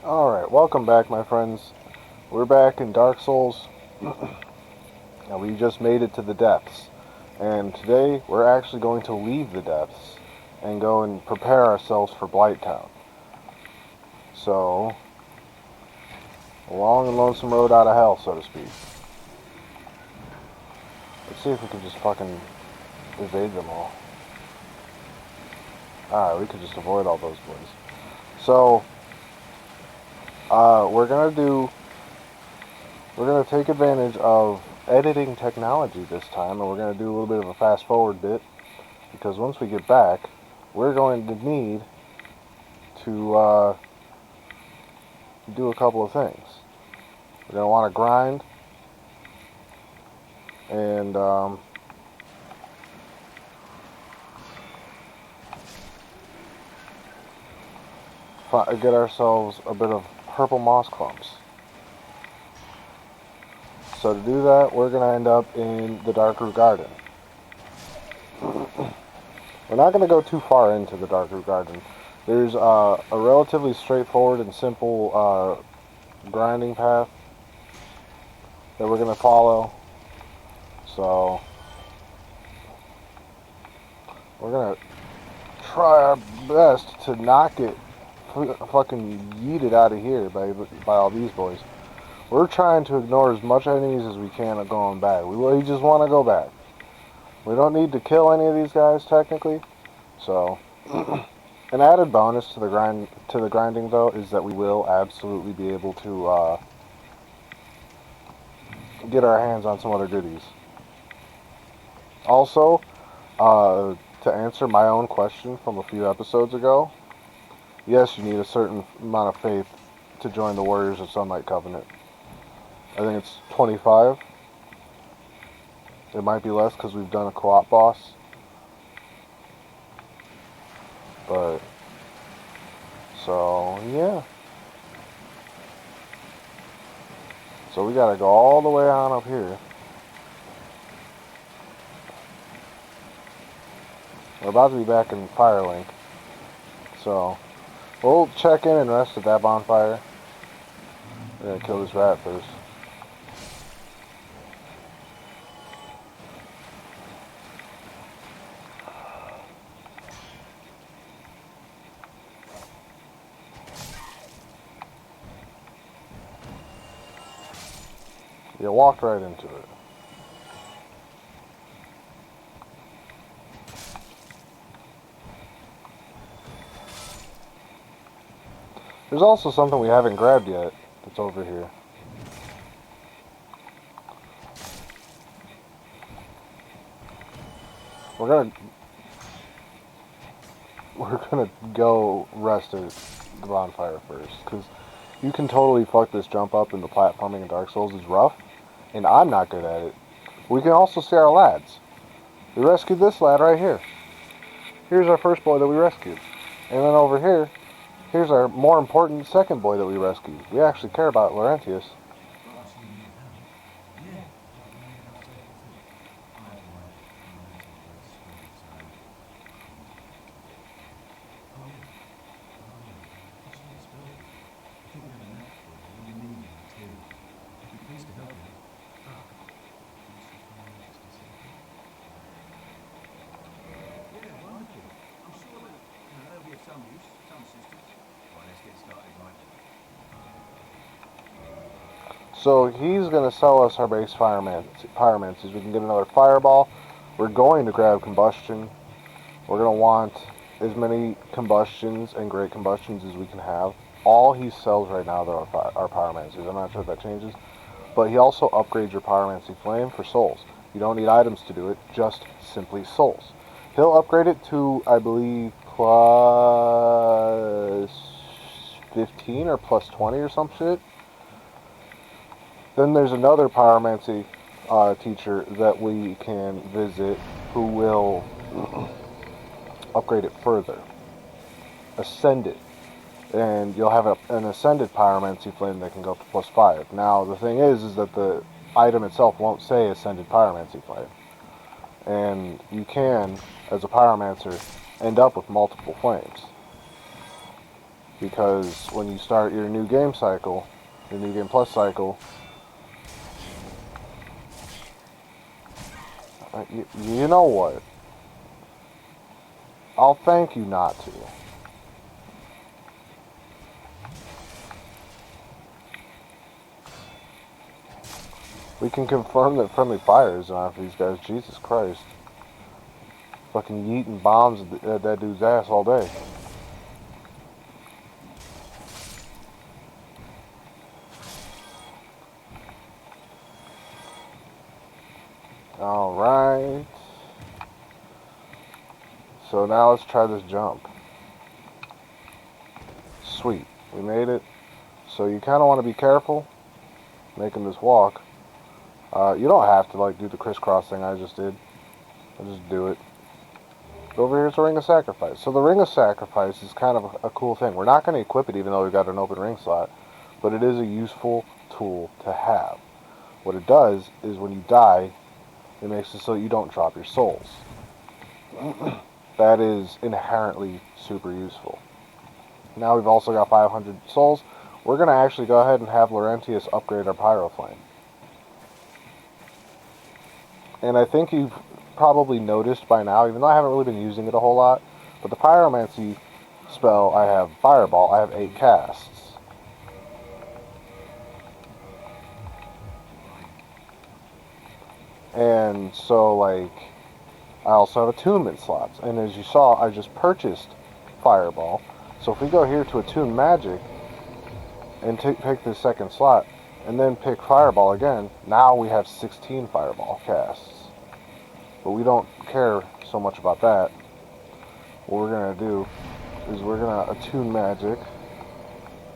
Alright, welcome back, my friends. We're back in Dark Souls, and we just made it to the depths. And today, we're actually going to leave the depths and go and prepare ourselves for Blighttown. So, a long and lonesome road out of hell, so to speak. Let's see if we can just fucking evade them all. Alright, we could just avoid all those boys. So, we're gonna take advantage of editing technology this time, and we're gonna do a little bit of a fast forward bit, because once we get back, we're going to need to do a couple of things. We're gonna want to grind and get ourselves a bit of purple moss clumps. So to do that, we're going to end up in the Darkroot Garden. We're not going to go too far into the Darkroot Garden. There's a relatively straightforward and simple grinding path that we're going to follow. So we're going to try our best to not get fucking yeeted out of here by all these boys. We're trying to ignore as much enemies as we can going back. We just want to go back. We don't need to kill any of these guys technically. So, an added bonus to the grinding though is that we will absolutely be able to get our hands on some other goodies. Also, to answer my own question from a few episodes ago, yes, you need a certain amount of faith to join the Warriors of Sunlight Covenant. I think it's 25. It might be less because we've done a co-op boss. But, so, yeah. So we gotta go all the way on up here. We're about to be back in Firelink. So, we'll check in and rest at that bonfire. We're gonna kill this rat first. You walked right into it. There's also something we haven't grabbed yet that's over here. We're gonna go rest at the bonfire first, because you can totally fuck this jump up, and the platforming in Dark Souls is rough, and I'm not good at it. We can also see our lads. We rescued this lad right here. Here's our first boy that we rescued. And then over here, here's our more important second boy that we rescued. We actually care about Laurentius. So he's going to sell us our base pyromancies. We can get another fireball. We're going to grab combustion. We're going to want as many combustions and great combustions as we can have. All he sells right now though are pyromancies. I'm not sure if that changes. But he also upgrades your pyromancy flame for souls. You don't need items to do it, just simply souls. He'll upgrade it to, I believe, plus 15 or plus 20 or some shit. Then there's another pyromancy teacher that we can visit who will upgrade it further. Ascend it. And you'll have an ascended pyromancy flame that can go up to plus 5. Now, the thing is that the item itself won't say ascended pyromancy flame. And you can, as a pyromancer, end up with multiple flames. because when you start your new game cycle, your new game plus cycle, you know what? I'll thank you not to. We can confirm that friendly fire is on for these guys. Jesus Christ. Fucking yeeting bombs at that dude's ass all day. Alright. So now let's try this jump. Sweet. We made it. So you kind of want to be careful making this walk. You don't have to like do the crisscross thing I just did. I'll just do it. But over here's the Ring of Sacrifice. So the Ring of Sacrifice is kind of a cool thing. We're not going to equip it even though we've got an open ring slot. But it is a useful tool to have. What it does is when you die, it makes it so you don't drop your souls. That is inherently super useful. Now we've also got 500 souls. We're going to actually go ahead and have Laurentius upgrade our Pyroflame. And I think you've probably noticed by now, even though I haven't really been using it a whole lot, but the Pyromancy spell, I have Fireball, I have 8 casts. And so, like, I also have attunement slots. And as you saw, I just purchased Fireball. So if we go here to Attune Magic and pick the second slot, and then pick Fireball again, now we have 16 Fireball casts. But we don't care so much about that. What we're going to do is we're going to Attune Magic,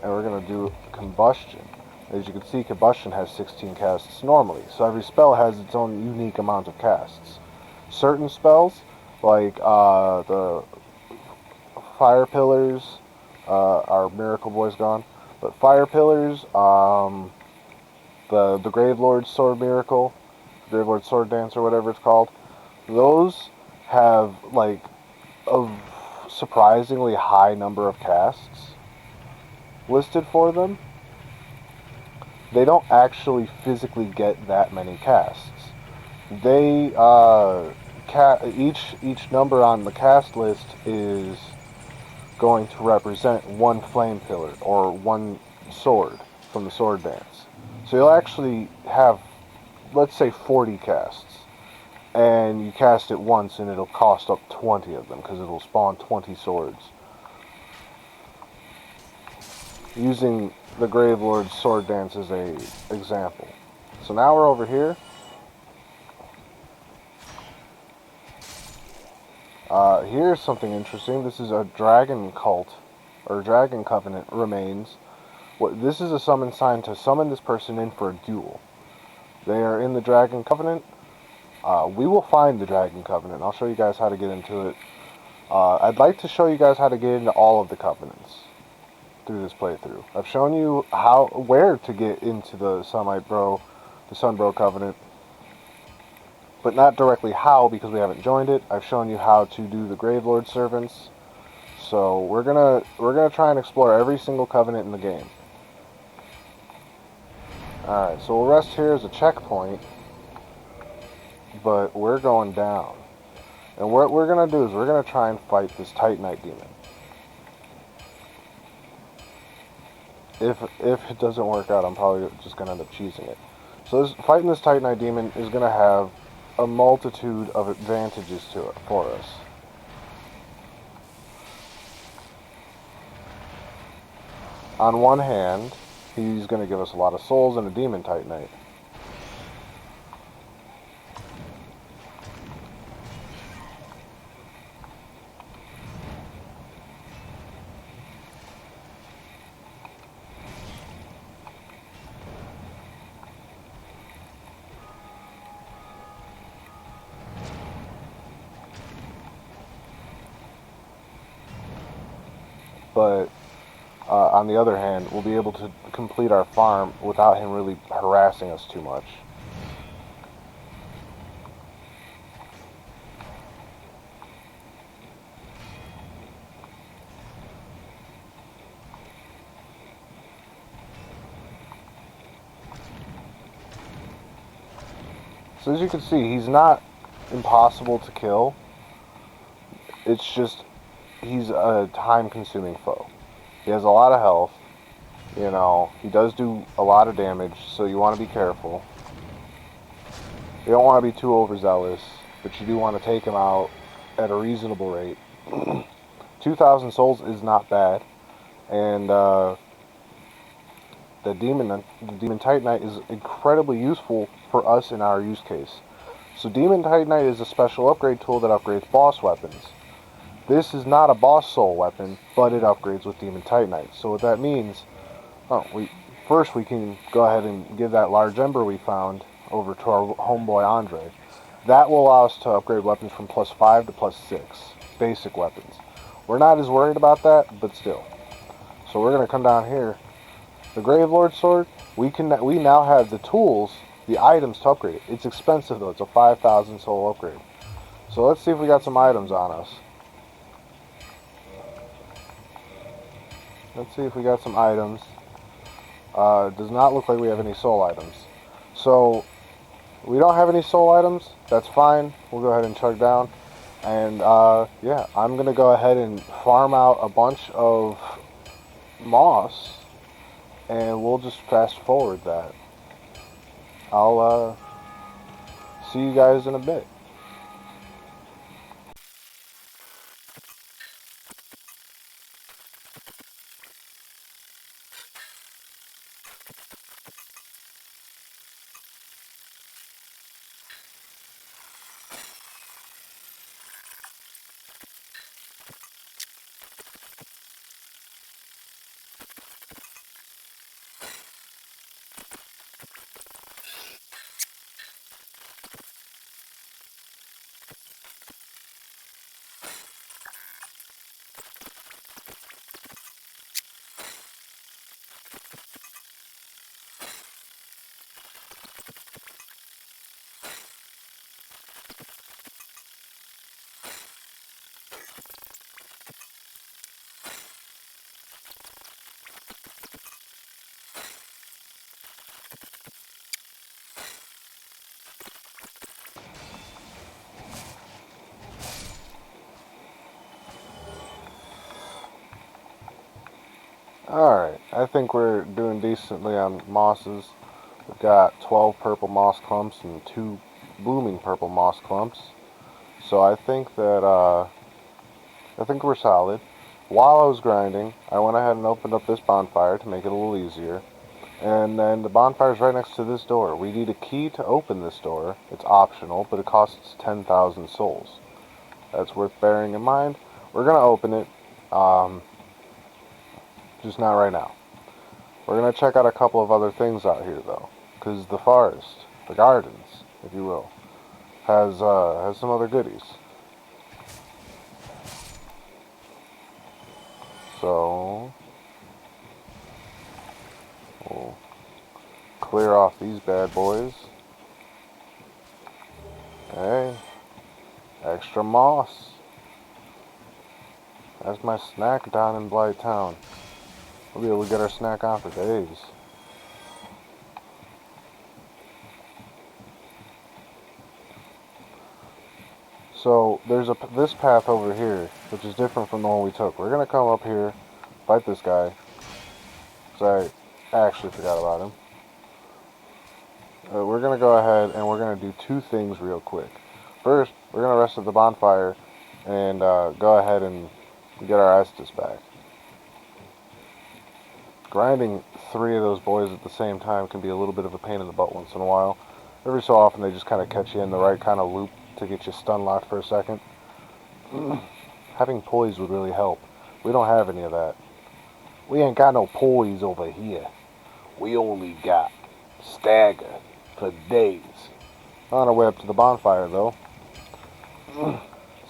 and we're going to do Combustion. As you can see, Combustion has 16 casts normally, so every spell has its own unique amount of casts. Certain spells, like the Fire Pillars, our Miracle Boy's gone, but Fire Pillars, the Gravelord's Sword Miracle, Gravelord's Sword Dance, or whatever it's called, those have like a surprisingly high number of casts listed for them. They don't actually physically get that many casts. They each number on the cast list is going to represent one flame pillar or one sword from the sword dance. So you'll actually have, let's say, 40 casts, and you cast it once and it'll cost up 20 of them because it'll spawn 20 swords. Using the Gravelord's Sword Dance as a example. So now we're over here. Here's something interesting. This is a Dragon Cult, or Dragon Covenant remains. This is a summon sign to summon this person in for a duel. They are in the Dragon Covenant. We will find the Dragon Covenant. I'll show you guys how to get into it. I'd like to show you guys how to get into all of the Covenants through this playthrough. I've shown you where to get into the Sunbro Covenant, but not directly how, because we haven't joined it. I've shown you how to do the Gravelord Servants. So we're gonna try and explore every single Covenant in the game. Alright, so we'll rest here as a checkpoint, but we're going down. And what we're gonna do is we're gonna try and fight this Titanite Demon. If it doesn't work out, I'm probably just going to end up cheesing it. So fighting this Titanite Demon is going to have a multitude of advantages to it for us. On one hand, he's going to give us a lot of souls and a Demon Titanite. But on the other hand, we'll be able to complete our farm without him really harassing us too much. So as you can see, he's not impossible to kill. It's just he's a time-consuming foe. He has a lot of health. You know, he does do a lot of damage, so you want to be careful. You don't want to be too overzealous, but you do want to take him out at a reasonable rate. 2,000 souls is not bad, and the Demon Titanite is incredibly useful for us in our use case. So Demon Titanite is a special upgrade tool that upgrades boss weapons. This is not a boss soul weapon, but it upgrades with Demon Titanite. So what that means, first we can go ahead and give that large ember we found over to our homeboy Andre. That will allow us to upgrade weapons from +5 to +6, basic weapons. We're not as worried about that, but still. So we're going to come down here. The Gravelord Sword, we now have the tools, the items to upgrade it. It's expensive though, it's a 5,000 soul upgrade. So let's see if we got some items on us. Let's see if we got some items. Does not look like we have any soul items. So, we don't have any soul items. That's fine. We'll go ahead and chug down. And, yeah, I'm going to go ahead and farm out a bunch of moss. And we'll just fast forward that. I'll, see you guys in a bit. Alright, I think we're doing decently on mosses. We've got 12 purple moss clumps and 2 blooming purple moss clumps. So I think that, I think we're solid. While I was grinding, I went ahead and opened up this bonfire to make it a little easier. And then the bonfire's right next to this door. We need a key to open this door. It's optional, but it costs 10,000 souls. That's worth bearing in mind. We're going to open it. Just not right now. We're going to check out a couple of other things out here, though. Because the forest, the gardens, if you will, has some other goodies. So, we'll clear off these bad boys. Hey, extra moss. That's my snack down in Blight Town. We'll be able to get our snack on for days. So there's this path over here, which is different from the one we took. We're gonna come up here, fight this guy, because I actually forgot about him. We're gonna go ahead and we're gonna do 2 things real quick. First, we're gonna rest at the bonfire and go ahead and get our Estus back. Grinding 3 of those boys at the same time can be a little bit of a pain in the butt once in a while. Every so often they just kind of catch you in the right kind of loop to get you stun locked for a second. Having poise would really help. We don't have any of that. We ain't got no poise over here. We only got stagger for days. On our way up to the bonfire though,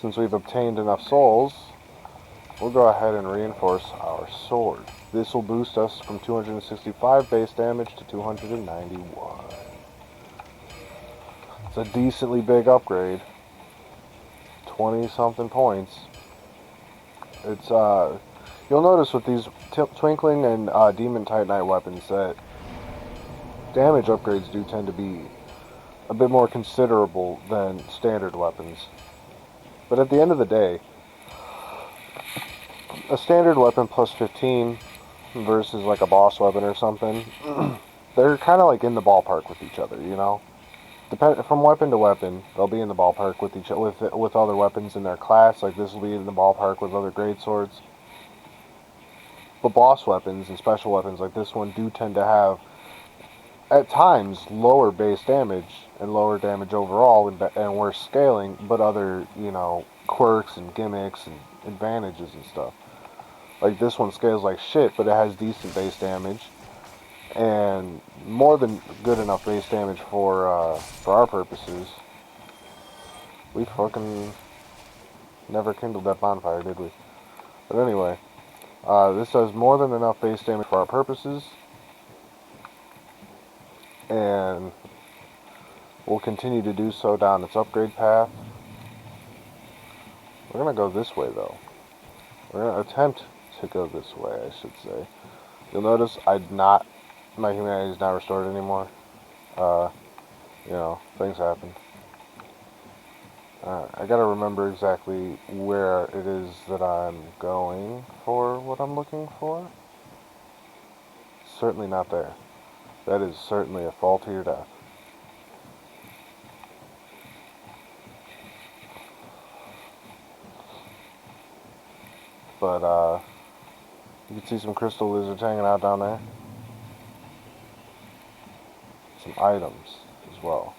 since we've obtained enough souls, we'll go ahead and reinforce our sword. This will boost us from 265 base damage to 291. It's a decently big upgrade. 20 something points. It's you'll notice with these Twinkling and Demon Titanite weapons that damage upgrades do tend to be a bit more considerable than standard weapons. But at the end of the day, a standard weapon plus 15 versus like a boss weapon or something, they're kind of like in the ballpark with each other, you know? From weapon to weapon, they'll be in the ballpark with with other weapons in their class. Like this will be in the ballpark with other great swords. But boss weapons and special weapons like this one do tend to have, at times, lower base damage and lower damage overall and worse scaling, but other, you know, quirks and gimmicks and advantages and stuff. Like this one scales like shit, but it has decent base damage and more than good enough base damage for our purposes. We fucking never kindled that bonfire, did we? But anyway, this does more than enough base damage for our purposes, and we'll continue to do so down its upgrade path. We're gonna go this way though. We're gonna attempt to go this way, I should say. You'll notice my humanity is not restored anymore. You know, things happen. I gotta remember exactly where it is that I'm going for what I'm looking for. Certainly not there. That is certainly a fall to your death. But, you can see some crystal lizards hanging out down there. Some items as well.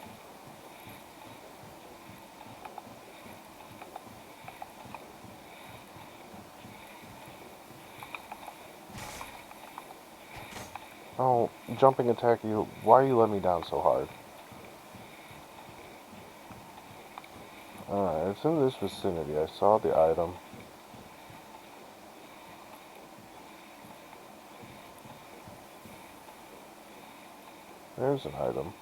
Oh, jumping attack you. Why are you letting me down so hard? Alright, it's in this vicinity. I saw the item. There's an item.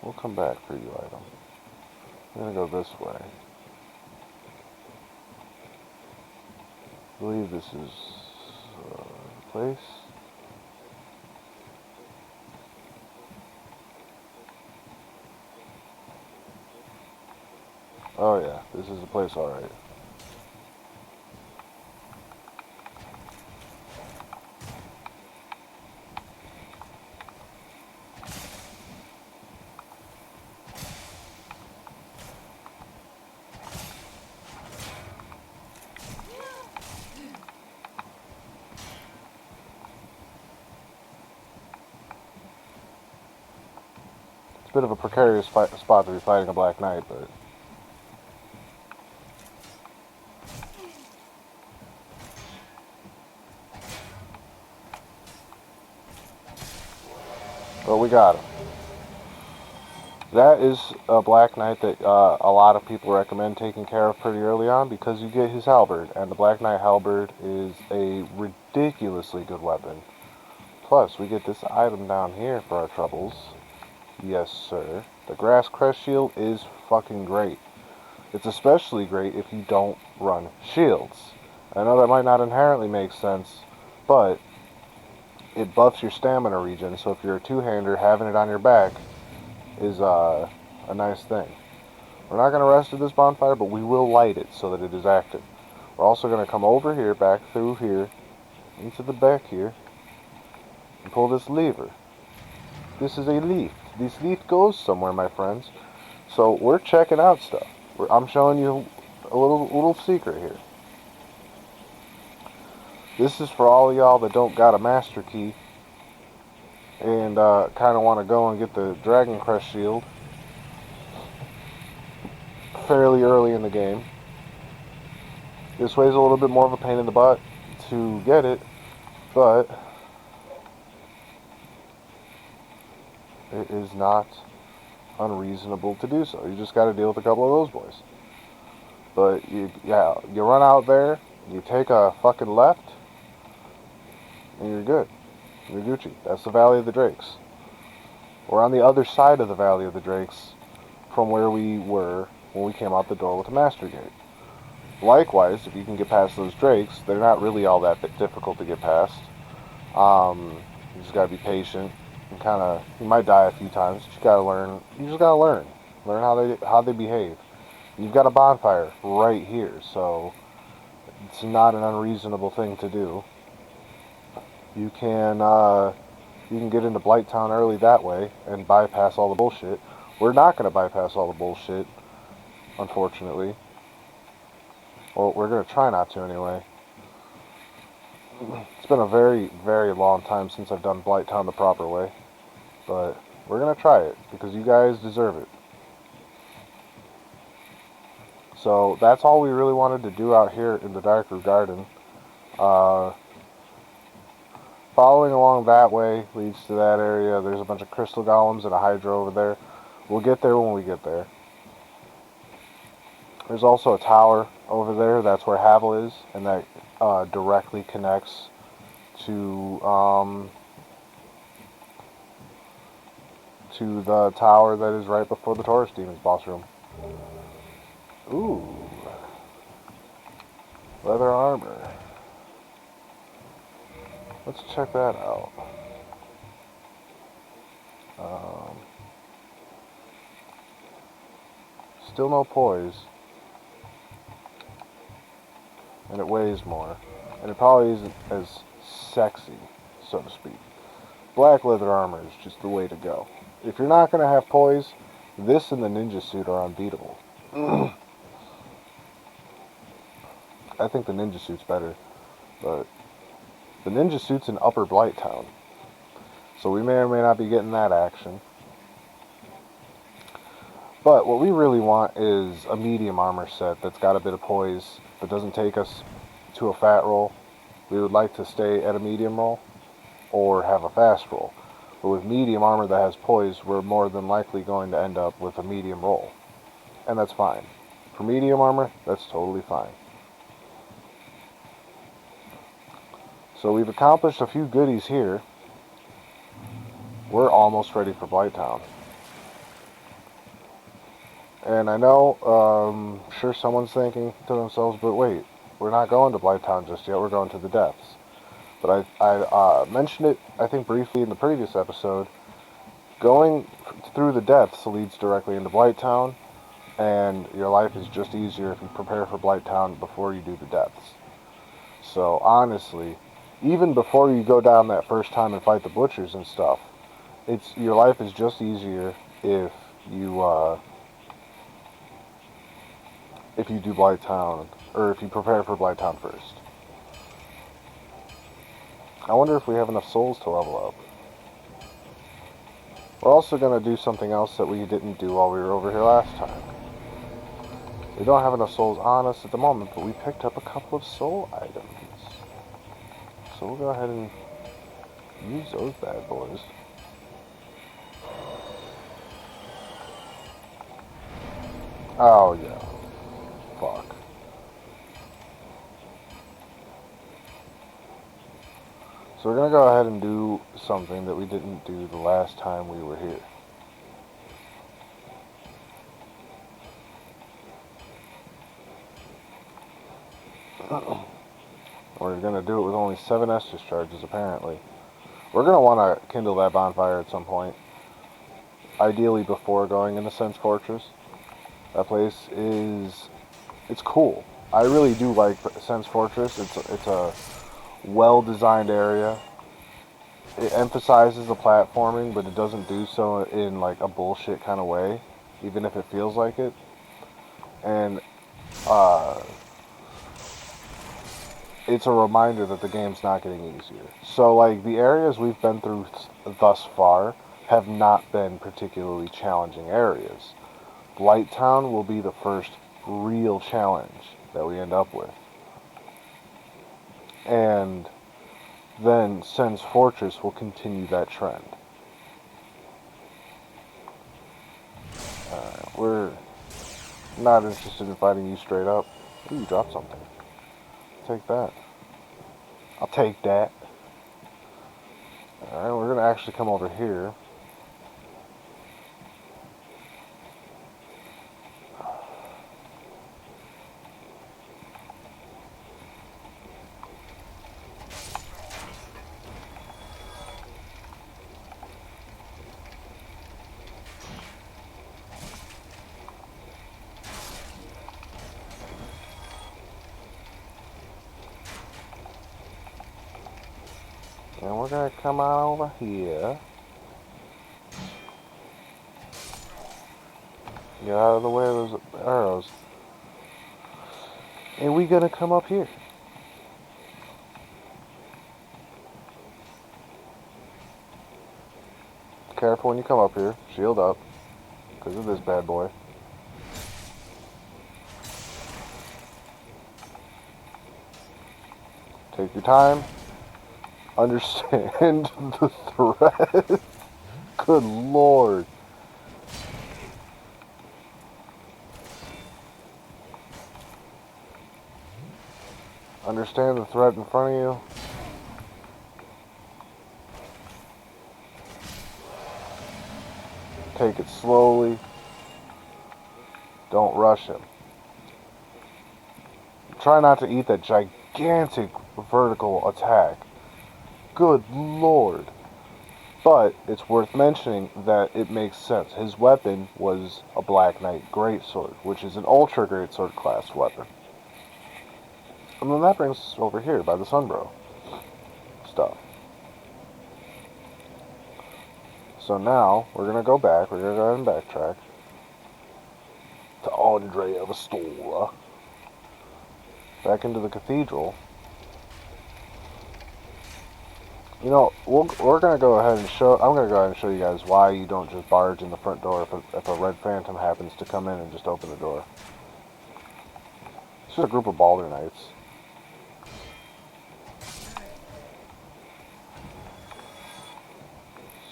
We'll come back for you, item. I'm gonna go this way. I believe this is the place. Oh yeah, this is the place, alright. It's a bit of a precarious spot to be fighting a Black Knight, but... But we got him. That is a Black Knight that a lot of people recommend taking care of pretty early on because you get his halberd, and the Black Knight halberd is a ridiculously good weapon. Plus, we get this item down here for our troubles. Yes, sir. The grass crest shield is fucking great. It's especially great if you don't run shields. I know that might not inherently make sense, but it buffs your stamina regen, so if you're a two-hander, having it on your back is a nice thing. We're not going to rest at this bonfire, but we will light it so that it is active. We're also going to come over here, back through here, into the back here, and pull this lever. This is a leaf. This leaf goes somewhere, my friends. So we're checking out stuff. I'm showing you a little secret here. This is for all of y'all that don't got a master key and kind of want to go and get the Dragon Crest shield fairly early in the game. This way is a little bit more of a pain in the butt to get it, but it is not unreasonable to do so. You just got to deal with a couple of those boys. But you run out there, you take a fucking left, and you're good. You're Gucci. That's the Valley of the Drakes. We're on the other side of the Valley of the Drakes from where we were when we came out the door with the Master Gate. Likewise, if you can get past those Drakes, they're not really all that difficult to get past. You just gotta be patient and kind of. You might die a few times. But you gotta learn. You just gotta learn. Learn how they behave. You've got a bonfire right here, so it's not an unreasonable thing to do. You can get into Blighttown early that way and bypass all the bullshit. We're not gonna bypass all the bullshit, unfortunately. Well, we're gonna try not to anyway. It's been a very, very long time since I've done Blighttown the proper way, but we're gonna try it because you guys deserve it. So that's all we really wanted to do out here in the Darkroot Garden. Following along that way leads to that area. There's a bunch of crystal golems and a hydra over there. We'll get there when we get there. There's also a tower over there. That's where Havel is, and that directly connects to the tower that is right before the Taurus Demon's boss room. Ooh. Leather armor. Let's check that out. Still no poise. And it weighs more. And it probably isn't as sexy, so to speak. Black leather armor is just the way to go. If you're not going to have poise, this and the ninja suit are unbeatable. I think the ninja suit's better, but the ninja suit's in Upper Blighttown, so we may or may not be getting that action. But what we really want is a medium armor set that's got a bit of poise, but doesn't take us to a fat roll. We would like to stay at a medium roll, or have a fast roll. But with medium armor that has poise, we're more than likely going to end up with a medium roll. And that's fine. For medium armor, that's totally fine. So we've accomplished a few goodies here. We're almost ready for Blighttown. And I know, sure someone's thinking to themselves, but wait, we're not going to Blighttown just yet, we're going to the depths. But I mentioned it, I think, briefly in the previous episode. Going through the depths leads directly into Blighttown, and your life is just easier if you prepare for Blighttown before you do the depths. So, honestly, even before you go down that first time and fight the butchers and stuff, your life is just easier if you do Blighttown, or if you prepare for Blighttown first. I wonder if we have enough souls to level up. We're also going to do something else that we didn't do while we were over here last time. We don't have enough souls on us at the moment, but we picked up a couple of soul items. So we'll go ahead and use those bad boys. Oh yeah. Fuck. So we're going to go ahead and do something that we didn't do the last time we were here. We're going to do it with only 7 Estus charges, apparently. We're going to want to kindle that bonfire at some point. Ideally before going into Sense Fortress. That place it's cool. I really do like Sense Fortress. It's a well-designed area. It emphasizes the platforming, but it doesn't do so in like a bullshit kind of way, even if it feels like it. And it's a reminder that the game's not getting easier. So like the areas we've been through thus far have not been particularly challenging areas. Blighttown will be the first real challenge that we end up with. And then Sen's Fortress will continue that trend. We're not interested in fighting you straight up. Ooh, you dropped something. Take that. I'll take that. Alright, we're going to actually come over here. And we're gonna come on over here. Get out of the way of those arrows. And we gonna come up here. Careful when you come up here. Shield up. Because of this bad boy. Take your time. Understand the threat. Good lord. Understand the threat in front of you. Take it slowly. Don't rush him. Try not to eat that gigantic vertical attack. Good lord. But it's worth mentioning that it makes sense. His weapon was a Black Knight Greatsword, which is an Ultra Greatsword class weapon. And then that brings us over here by the Sunbro stuff. So now, we're going to go back. We're going to go ahead and backtrack to Andre of Astoria. Back into the cathedral. You know, we're going to go ahead and show... I'm going to go ahead and show you guys why you don't just barge in the front door if a red phantom happens to come in and just open the door. It's just a group of Balder Knights.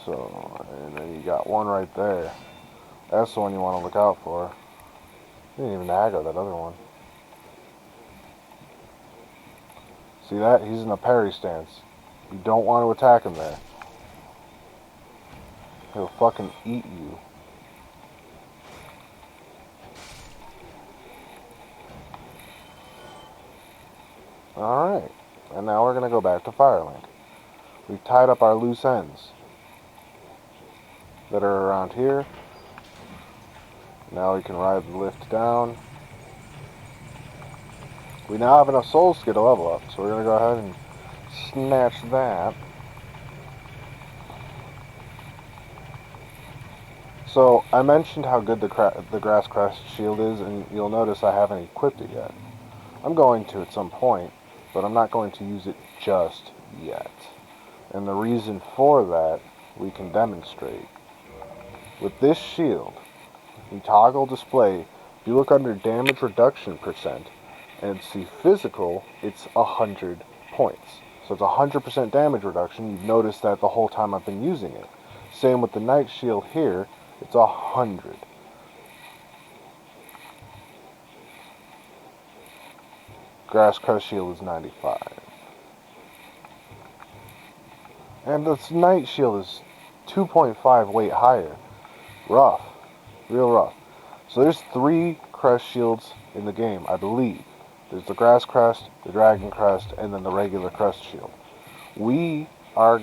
So, and then you got one right there. That's the one you want to look out for. You didn't even aggro that other one. See that? He's in a parry stance. You don't want to attack him there. He'll fucking eat you. Alright. And now we're going to go back to Firelink. We've tied up our loose ends that are around here. Now we can ride the lift down. We now have enough souls to get a level up, so we're going to go ahead and snatch that. So, I mentioned how good the Grass Crest shield is, and you'll notice I haven't equipped it yet. I'm going to at some point, but I'm not going to use it just yet. And the reason for that, we can demonstrate. With this shield, you toggle display, if you look under damage reduction percent, and see physical, it's 100 points. So it's 100% damage reduction. You've noticed that the whole time I've been using it. Same with the Knight Shield here, it's 100. Grass Crest Shield is 95. And this Knight Shield is 2.5 weight higher. Rough. Real rough. So there's 3 Crest Shields in the game, I believe. There's the Grass Crest, the Dragon Crest, and then the regular Crest Shield. We are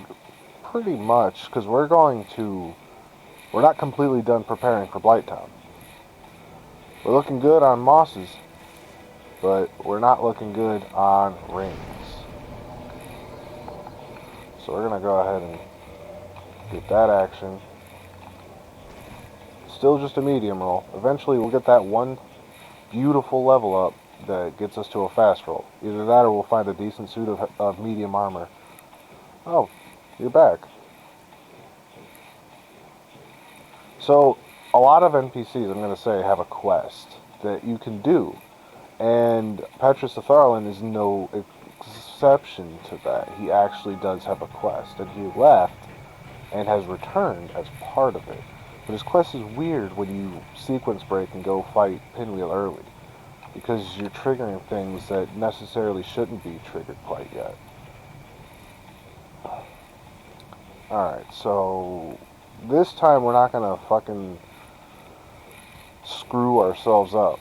pretty much, because we're not completely done preparing for Blighttown. We're looking good on Mosses, but we're not looking good on Rings. So we're going to go ahead and get that action. Still just a medium roll. Eventually we'll get that one beautiful level up that gets us to a fast roll. Either that or we'll find a decent suit of medium armor. Oh, you're back. So, a lot of NPCs, I'm going to say, have a quest that you can do. And Petrus the Tharlan is no exception to that. He actually does have a quest. And he left and has returned as part of it. But his quest is weird when you sequence break and go fight Pinwheel early. Because you're triggering things that necessarily shouldn't be triggered quite yet. Alright, so this time we're not going to fucking screw ourselves up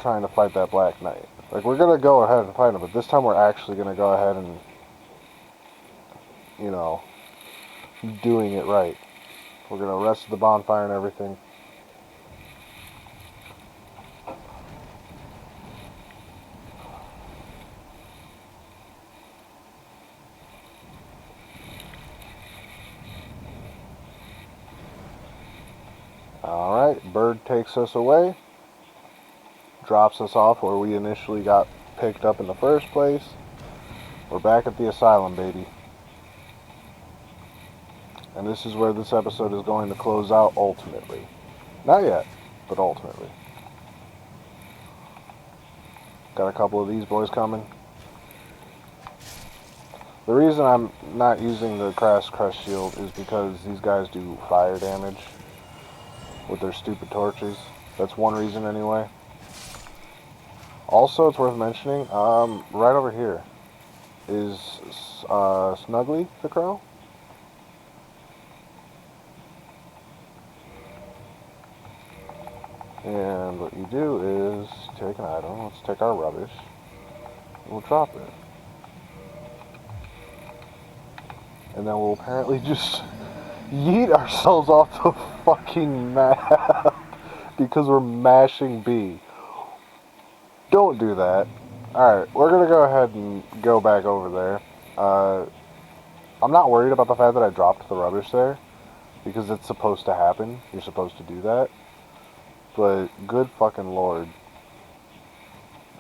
trying to fight that Black Knight. Like, we're going to go ahead and fight him, but this time we're actually going to go ahead and, you know, doing it right. We're going to rest the bonfire and everything. bird takes us away, drops us off where we initially got picked up in the first place. We're back at the asylum, baby. And this is where this episode is going to close out ultimately. Not yet, but ultimately. Got a couple of these boys coming. The reason I'm not using the Crest shield is because these guys do fire damage with their stupid torches. That's one reason anyway. Also, it's worth mentioning, right over here is Snuggly the crow. And what you do is take an item. Let's take our rubbish. We'll drop it. And then we'll apparently just yeet ourselves off the fucking map because we're mashing B. Don't do that. Alright, we're going to go ahead and go back over there. I'm not worried about the fact that I dropped the rubbish there because it's supposed to happen. You're supposed to do that. But good fucking lord.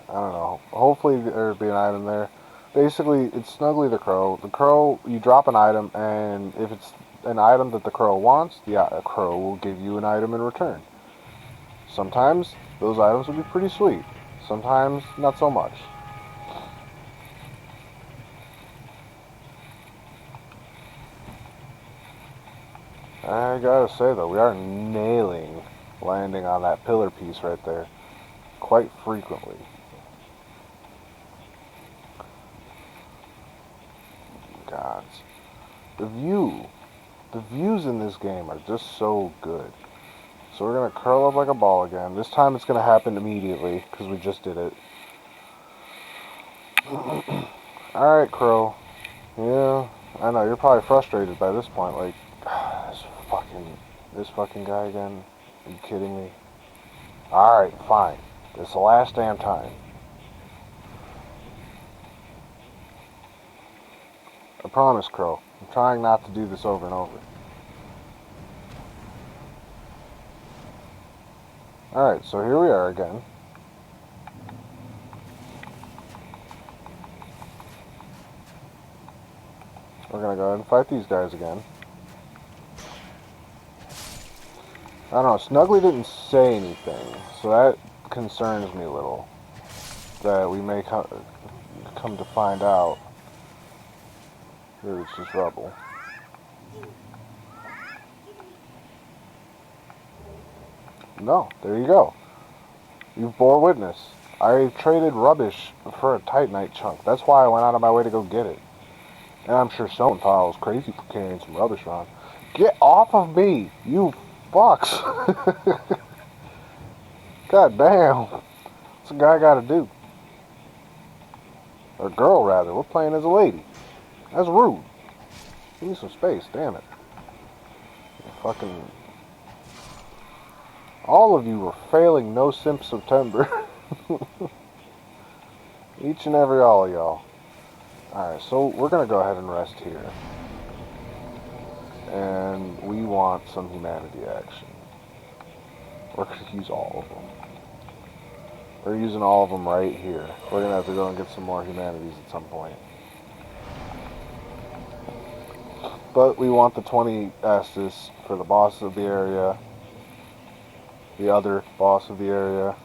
I don't know. Hopefully there'll be an item there. Basically, it's Snuggly the crow. The crow, you drop an item, and if it's an item that the crow wants, the crow will give you an item in return. Sometimes those items will be pretty sweet. Sometimes not so much. I gotta say though, we are nailing landing on that pillar piece right there quite frequently. God, the views in this game are just so good. So we're gonna curl up like a ball again. This time it's gonna happen immediately because we just did it. Alright, crow. Yeah, I know you're probably frustrated by this point, like this fucking guy again. Are you kidding me? Alright, fine. It's the last damn time. I promise, crow. I'm trying not to do this over and over. Alright, so here we are again. We're gonna go ahead and fight these guys again. I don't know, Snuggly didn't say anything, so that concerns me a little. That we may come to find out. Here it's just rubble. No, there you go. You bore witness. I traded rubbish for a Titanite chunk. That's why I went out of my way to go get it. And I'm sure someone thought I was crazy for carrying some rubbish around. Get off of me, you fucks. God damn. What's a guy gotta do? Or girl, rather. We're playing as a lady. That's rude. Give me some space, damn it. Fucking... All of you were failing No Simp September. Each and every all of y'all. Alright, so we're gonna go ahead and rest here. And we want some humanity action. We're gonna use all of them. We're using all of them right here. We're gonna have to go and get some more humanities at some point. But we want the 20 Estus for the boss of the area. The other boss of the area.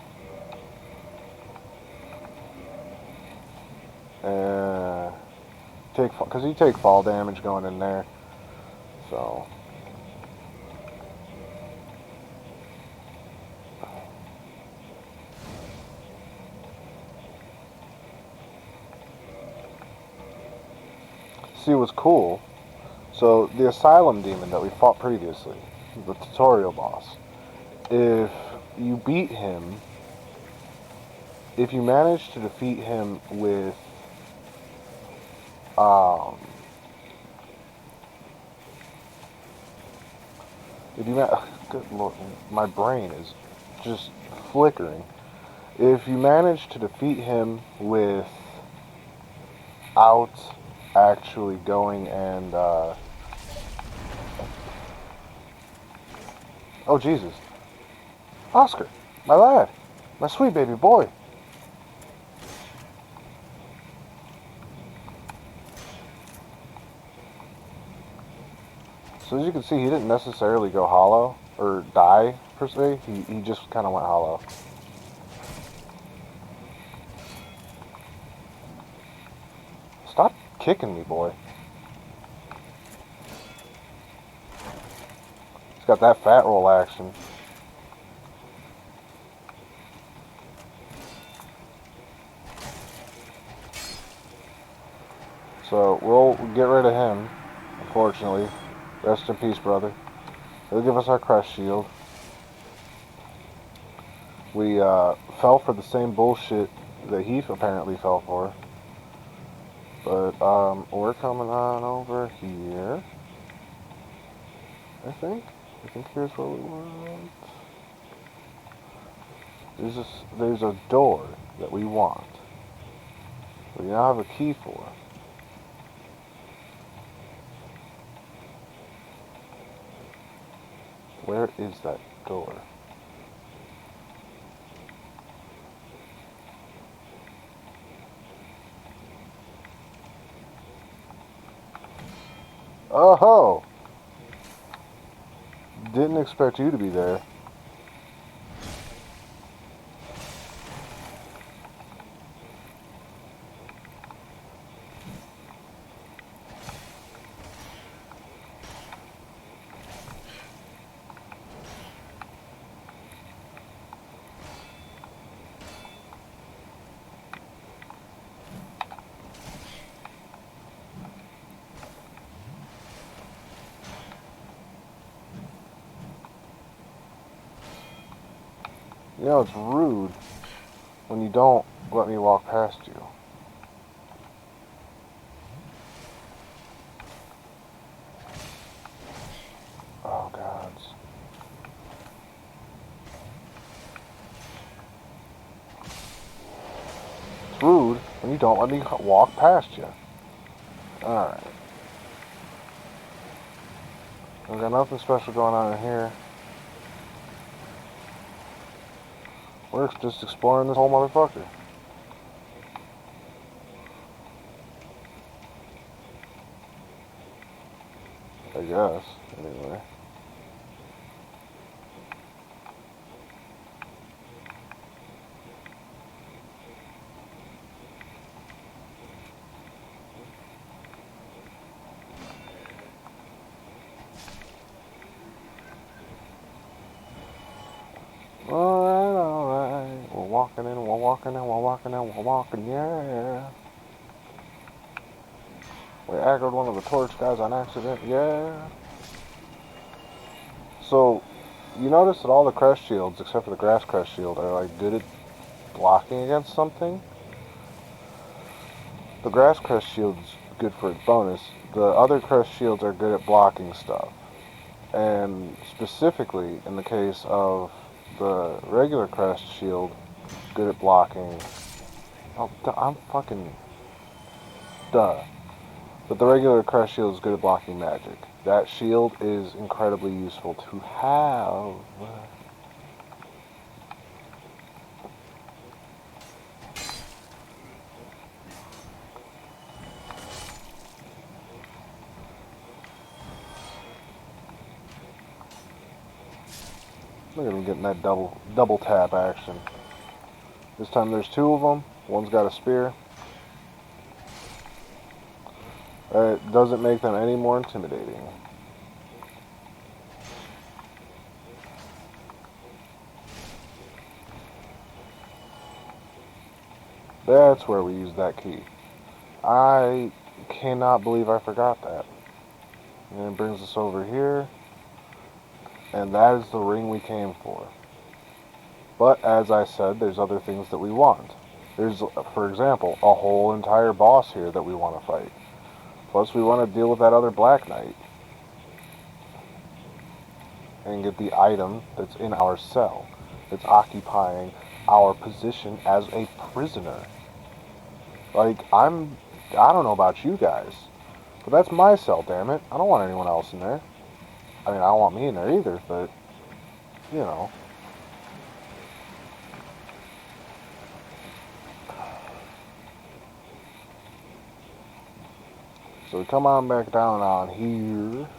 Because you take fall damage going in there. So. See what's cool. So the Asylum Demon that we fought previously, the tutorial boss. If you beat him, if you manage to defeat him with, good lord, my brain is just flickering. If you manage to defeat him without actually going and, oh Jesus. Oscar, my lad, my sweet baby boy. So as you can see, he didn't necessarily go hollow, or die, per se. He just kind of went hollow. Stop kicking me, boy. He's got that fat roll action. So we'll get rid of him, unfortunately. Rest in peace, brother. He'll give us our Crest shield. We fell for the same bullshit that he apparently fell for. But we're coming on over here. I think here's where we want. There's a door that we want. We now have a key for. Where is that door? Oh ho! Didn't expect you to be there. You know, it's rude when you don't let me walk past you. Oh, gods. It's rude when you don't let me walk past you. Alright. We've got nothing special going on in here. We're just exploring this whole motherfucker. I guess, anyway. Alright. We're walking in, we're walking in, we're walking in, we're walking, yeah. We aggroed one of the torch guys on accident, yeah. So, you notice that all the Crest shields, except for the grass Crest shield, are like good at blocking against something. The grass Crest shield's good for its bonus. The other Crest shields are good at blocking stuff. And specifically, in the case of the regular Crest shield, good at blocking. Oh, I'm fucking. Duh. But the regular Crest shield is good at blocking magic. That shield is incredibly useful to have. Look at him getting that double tap action. This time there's two of them. One's got a spear. It doesn't make them any more intimidating. That's where we use that key. I cannot believe I forgot that. And it brings us over here. And that is the ring we came for. But as I said, there's other things that we want. There's, for example, a whole entire boss here that we want to fight. Plus, we want to deal with that other Black Knight. And get the item that's in our cell. That's occupying our position as a prisoner. Like, I don't know about you guys. But that's my cell, damn it. I don't want anyone else in there. I mean, I don't want me in there either, but, you know. So we come on back down on here.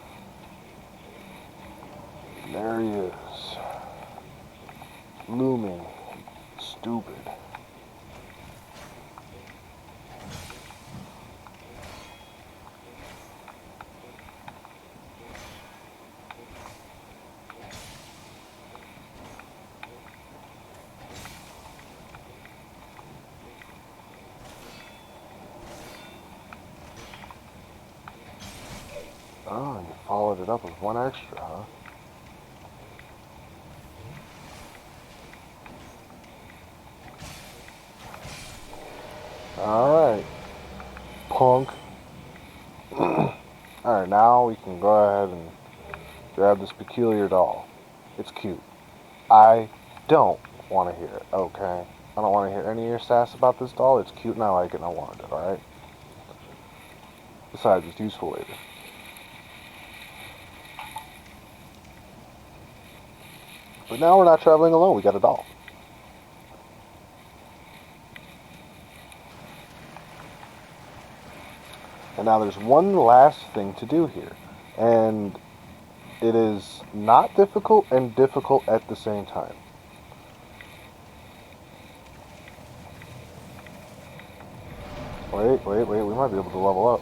There he is. Looming. Stupid. Oh, you followed it up with one extra, huh? Alright. Punk. Alright, now we can go ahead and grab this peculiar doll. It's cute. I don't want to hear it, okay? I don't want to hear any of your sass about this doll. It's cute and I like it and I wanted it, alright? Besides, it's useful later. But now we're not traveling alone. We got a doll. And now there's one last thing to do here. And it is not difficult and difficult at the same time. Wait. We might be able to level up.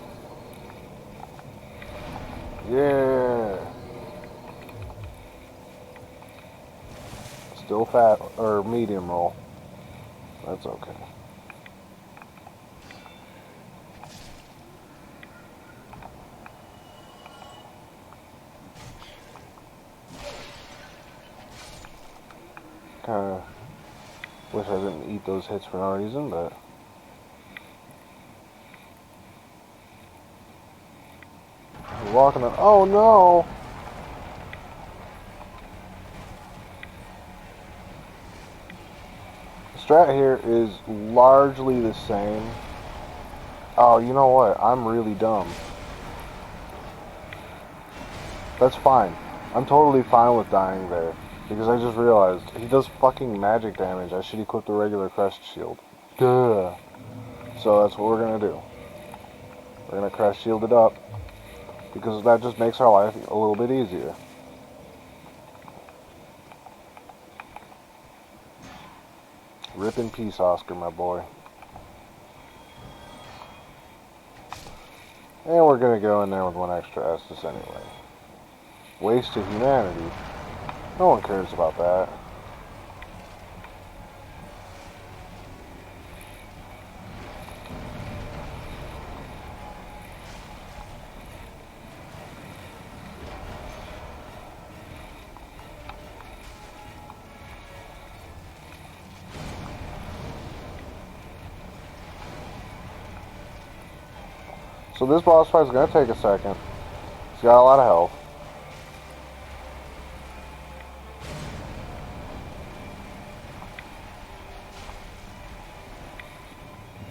Yeah. Still fat, or medium roll. That's okay. Kinda wish I didn't eat those hits for no reason, but we're walking on. Oh no! The strat here is largely the same. Oh, you know what? I'm really dumb. That's fine. I'm totally fine with dying there. Because I just realized, he does fucking magic damage. I should equip the regular Crest shield. Duh. So that's what we're gonna do. We're gonna Crest shield it up. Because that just makes our life a little bit easier. Rip in peace, Oscar, my boy. And we're gonna go in there with one extra Estus anyway. Waste of humanity. No one cares about that. So this boss fight is going to take a second. He's got a lot of health.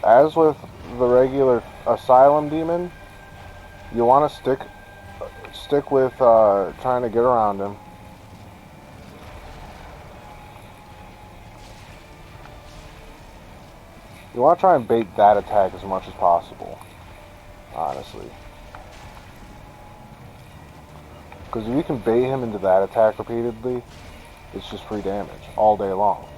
As with the regular Asylum Demon, you want to stick with trying to get around him. You want to try and bait that attack as much as possible, honestly. Because if you can bait him into that attack repeatedly, it's just free damage all day long.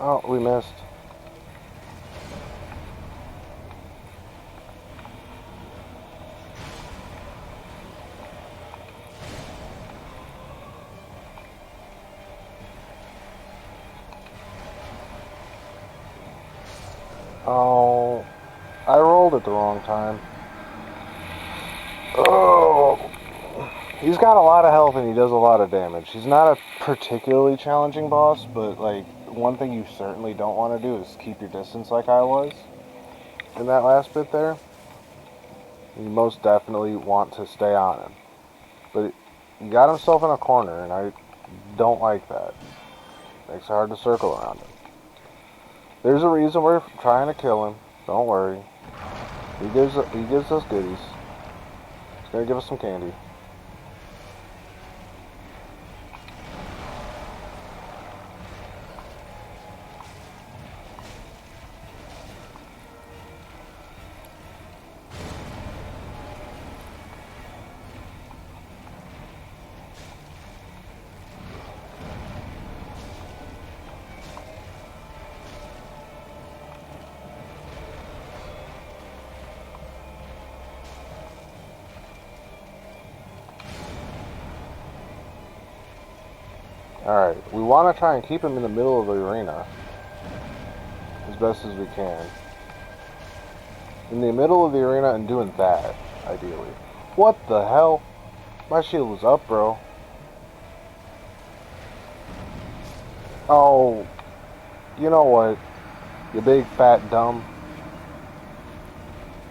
Oh, we missed. Oh, I rolled at the wrong time. Oh, he's got a lot of health and he does a lot of damage. He's not a particularly challenging boss, but like one thing you certainly don't want to do is keep your distance like I was in that last bit there. You most definitely want to stay on him. But he got himself in a corner and I don't like that. Makes it hard to circle around him. There's a reason we're trying to kill him. Don't worry. He gives us goodies. He's gonna give us some candy. Alright, we want to try and keep him in the middle of the arena as best as we can. In the middle of the arena and doing that, ideally. What the hell? My shield was up, bro. Oh, you know what? You big fat dumb.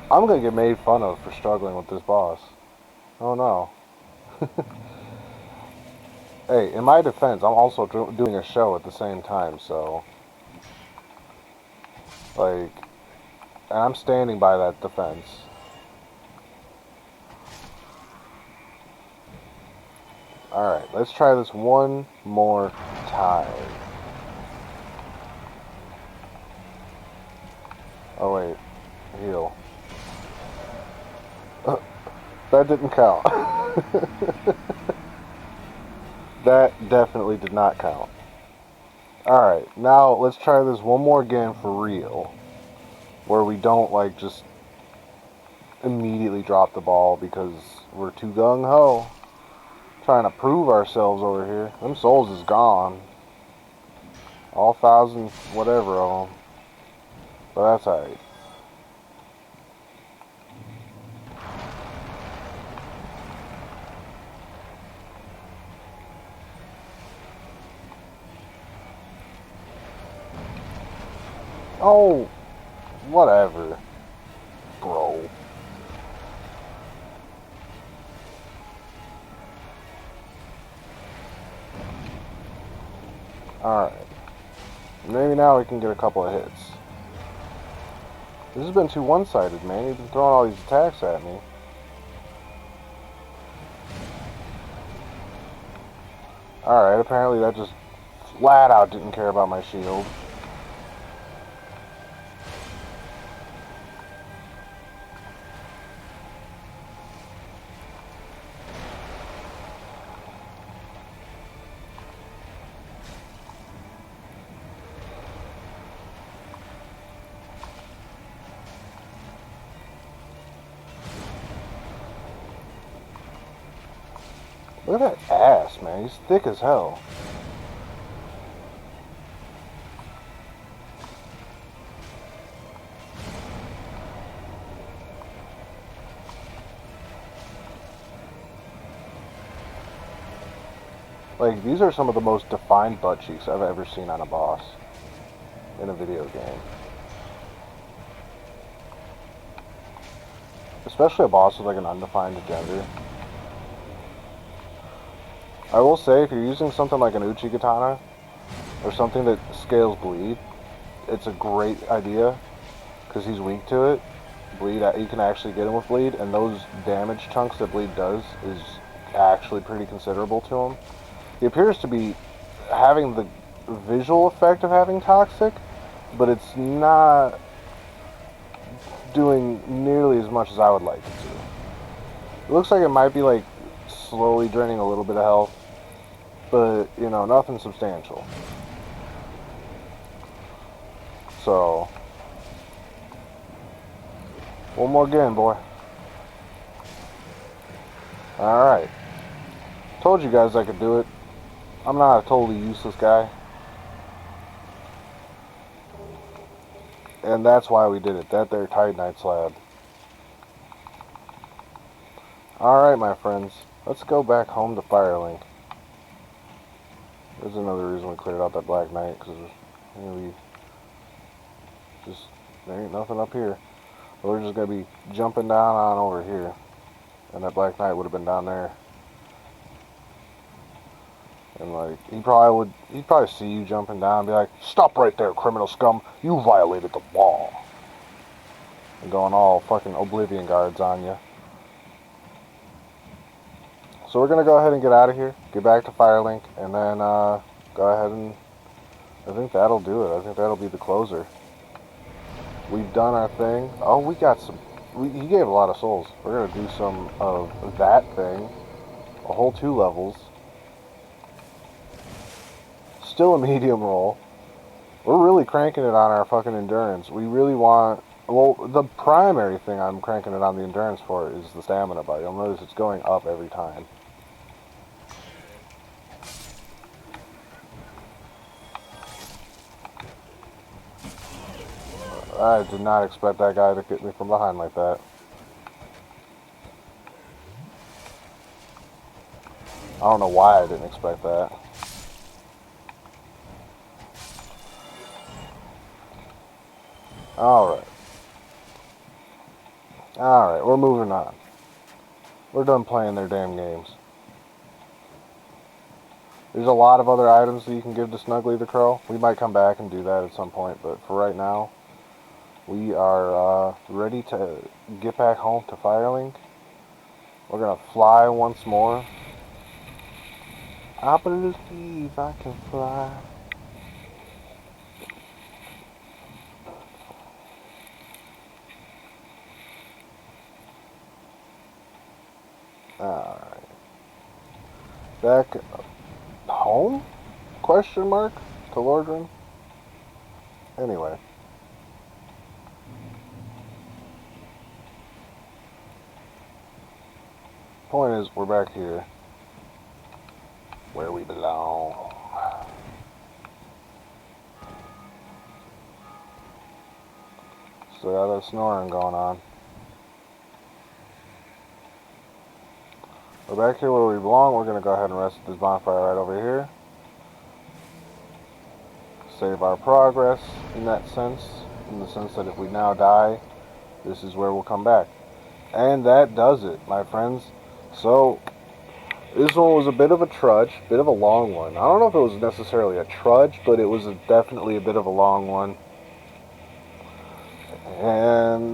I'm gonna get made fun of for struggling with this boss. Oh no. Hey, in my defense, I'm also doing a show at the same time, so... Like... And I'm standing by that defense. Alright, let's try this one more time. Oh wait, heal. That didn't count. That definitely did not count. Alright, now let's try this one more again for real. Where we don't, like, just immediately drop the ball because we're too gung-ho. Trying to prove ourselves over here. Them souls is gone. All 1,000, whatever of them. But that's alright. Oh, whatever, bro. Alright. Maybe now we can get a couple of hits. This has been too one-sided, man. You've been throwing all these attacks at me. Alright, apparently that just flat out didn't care about my shield. Look at that ass, man. He's thick as hell. Like, these are some of the most defined butt cheeks I've ever seen on a boss in a video game. Especially a boss with, like, an undefined gender. I will say, if you're using something like an Uchi Katana, or something that scales bleed, it's a great idea, because he's weak to it. Bleed, you can actually get him with bleed, and those damage chunks that bleed does is actually pretty considerable to him. He appears to be having the visual effect of having toxic, but it's not doing nearly as much as I would like it to. It looks like it might be, like, slowly draining a little bit of health, but, you know, nothing substantial. So, one more again, boy. Alright. Told you guys I could do it. I'm not a totally useless guy. And that's why we did it. That there Titanite slab. Alright, my friends. Let's go back home to Firelink. There's another reason we cleared out that Black Knight, because there ain't nothing up here. But we're just going to be jumping down on over here. And that Black Knight would have been down there. And like he'd probably see you jumping down and be like, "Stop right there, criminal scum! You violated the law." And going all fucking Oblivion guards on you. So we're gonna go ahead and get out of here, get back to Firelink, and then go ahead and I think that'll do it. I think that'll be the closer. We've done our thing. Oh, we got some. He gave a lot of souls. We're gonna do some of that thing. A whole 2 levels. Still a medium roll. We're really cranking it on our fucking endurance. We really want. Well, the primary thing I'm cranking it on the endurance for is the stamina bar. You'll notice it's going up every time. I did not expect that guy to get me from behind like that. I don't know why I didn't expect that. Alright. Alright, we're moving on. We're done playing their damn games. There's a lot of other items that you can give to Snuggly the Crow. We might come back and do that at some point, but for right now, we are ready to get back home to Firelink. We're going to fly once more. I believe I can fly. Alright. Back home? Question mark? To Lordran? Anyway. Point is, we're back here. Where we belong. Still got that snoring going on. We're back here where we belong. We're going to go ahead and rest at this bonfire right over here. Save our progress in that sense. In the sense that if we now die, this is where we'll come back. And that does it, my friends. So, this one was a bit of a trudge, bit of a long one. I don't know if it was necessarily a trudge, but it was definitely a bit of a long one. And,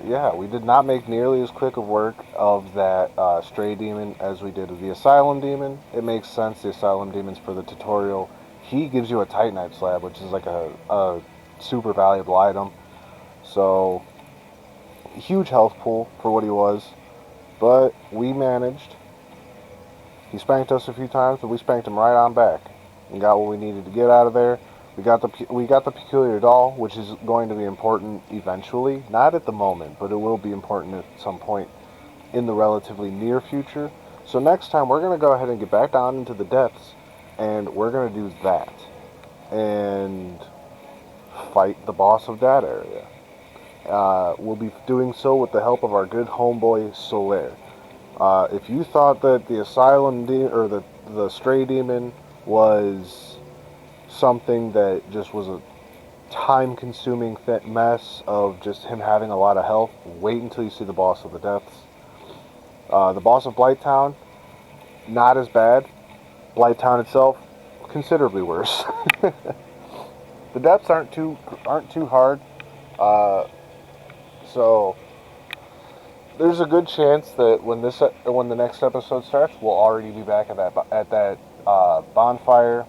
yeah, we did not make nearly as quick of work of that Stray Demon as we did of the Asylum Demon. It makes sense, the Asylum Demon's for the tutorial. He gives you a Titanite slab, which is like a super valuable item. So, huge health pool for what he was. But we managed. He spanked us a few times, but we spanked him right on back. And got what we needed to get out of there. We got the peculiar doll, which is going to be important eventually. Not at the moment, but it will be important at some point in the relatively near future. So next time, we're going to go ahead and get back down into the depths, and we're going to do that. And fight the boss of that area. We'll be doing so with the help of our good homeboy, Solaire. If you thought that the Asylum Demon, or the Stray Demon was something that just was a time-consuming mess of just him having a lot of health, wait until you see the boss of the depths. The boss of Blighttown, not as bad. Blighttown itself, considerably worse. The depths aren't too hard. So there's a good chance that when the next episode starts, we'll already be back at that bonfire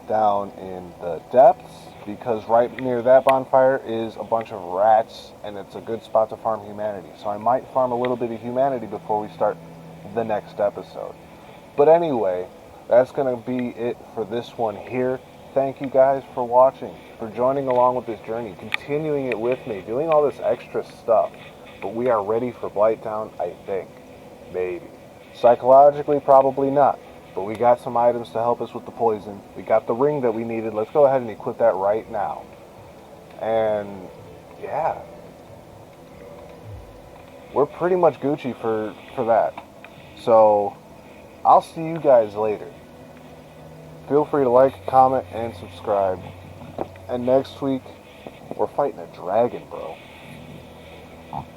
down in the depths, because right near that bonfire is a bunch of rats, and it's a good spot to farm humanity. So I might farm a little bit of humanity before we start the next episode. But anyway, that's going to be it for this one here. Thank you guys for watching, for joining along with this journey, continuing it with me, doing all this extra stuff. But we are ready for Blighttown, I think. Maybe. Psychologically, probably not. But we got some items to help us with the poison. We got the ring that we needed. Let's go ahead and equip that right now. And, yeah. We're pretty much Gucci for that. So, I'll see you guys later. Feel free to like, comment, and subscribe. And next week, we're fighting a dragon, bro.